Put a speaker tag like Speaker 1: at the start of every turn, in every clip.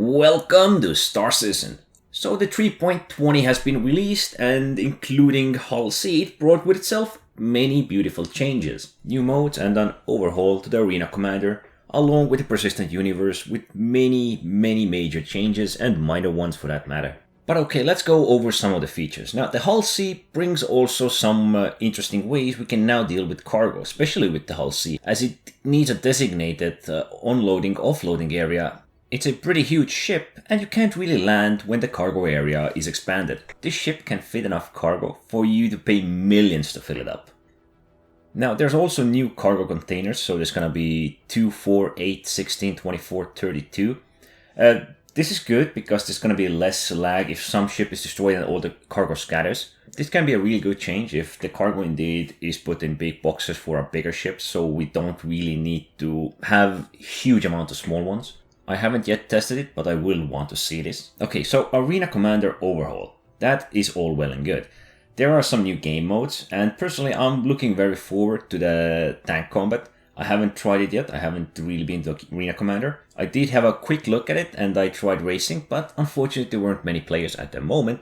Speaker 1: Welcome to Star Citizen. So the 3.20 has been released, and including Hull C, it brought with itself many beautiful changes, new modes and an overhaul to the Arena Commander, along with the persistent universe with many major changes and minor ones for that matter. But okay, let's go over some of the features. Now, the Hull C brings also some interesting ways we can now deal with cargo, especially with the Hull C, as it needs a designated unloading-offloading area. It's a pretty huge ship, and you can't really land when the cargo area is expanded. This ship can fit enough cargo for you to pay millions to fill it up. Now, there's also new cargo containers, so there's gonna be 2, 4, 8, 16, 24, 32. This is good because there's gonna be less lag if some ship is destroyed and all the cargo scatters. This can be a really good change if the cargo indeed is put in big boxes for our bigger ships, so we don't really need to have huge amount of small ones. I haven't yet tested it, but I will want to see this. Okay, so Arena Commander overhaul. That is all well and good. There are some new game modes, and personally I'm looking very forward to the tank combat. I haven't tried it yet, I haven't really been to Arena Commander. I did have a quick look at it and I tried racing, but unfortunately there weren't many players at the moment.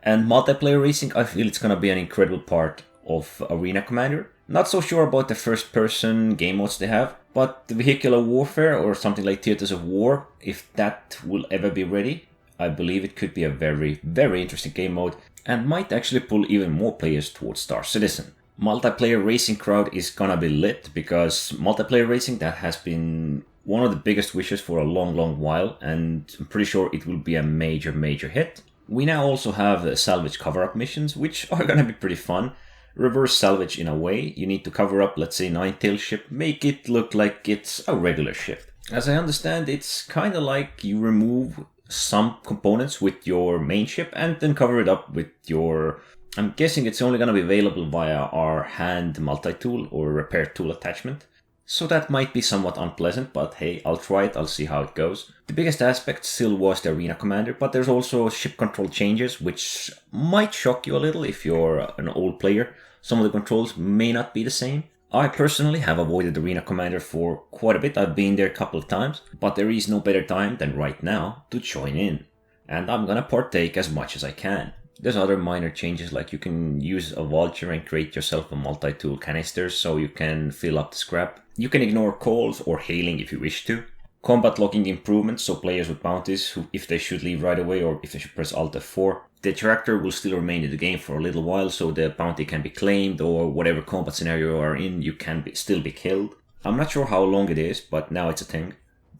Speaker 1: And multiplayer racing, I feel it's gonna be an incredible part of Arena Commander. Not so sure about the first person game modes they have, but the vehicular warfare or something like Theaters of War, if that will ever be ready, I believe it could be a very interesting game mode and might actually pull even more players towards Star Citizen. Multiplayer racing crowd is gonna be lit because multiplayer racing, that has been one of the biggest wishes for a long while, and I'm pretty sure it will be a major hit. We now also have salvage cover-up missions, which are gonna be pretty fun. Reverse salvage in a way. You need to cover up, let's say, Ninetail ship, make it look like it's a regular ship. As I understand, it's kind of like you remove some components with your main ship and then cover it up with your... I'm guessing it's only going to be available via our hand multi-tool or repair tool attachment. So that might be somewhat unpleasant, but hey, I'll try it, I'll see how it goes. The biggest aspect still was the Arena Commander, but there's also ship control changes, which might shock you a little if you're an old player. Some of the controls may not be the same. I personally have avoided Arena Commander for quite a bit. I've been there a couple of times, but there is no better time than right now to join in. And I'm gonna partake as much as I can. There's other minor changes, like you can use a vulture and create yourself a multi-tool canister so you can fill up the scrap. You can ignore calls or hailing if you wish to. Combat logging improvements, so players with bounties, who, if they should leave right away or if they should press Alt F4, the tractor will still remain in the game for a little while, so the bounty can be claimed, or whatever combat scenario you are in, you can still be killed. I'm not sure how long it is, but now it's a thing.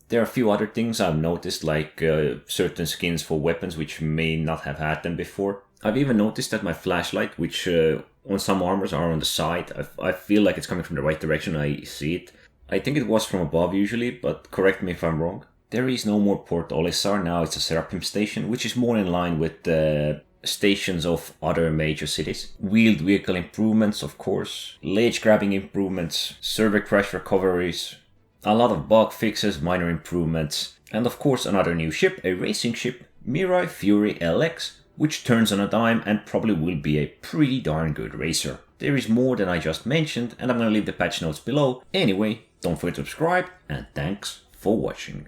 Speaker 1: There are a few other things I've noticed, like certain skins for weapons which may not have had them before. I've even noticed that my flashlight, which on some armors are on the side, I feel like it's coming from the right direction. I see it. I think it was from above usually, but correct me if I'm wrong. There is no more Port Olisar, now it's a Seraphim station, which is more in line with the stations of other major cities. Wheeled vehicle improvements, of course, ledge grabbing improvements, server crash recoveries, a lot of bug fixes, minor improvements, and of course another new ship, a racing ship, Mirai Fury LX, which turns on a dime and probably will be a pretty darn good racer. There is more than I just mentioned, and I'm gonna leave the patch notes below. Anyway, don't forget to subscribe, and thanks for watching.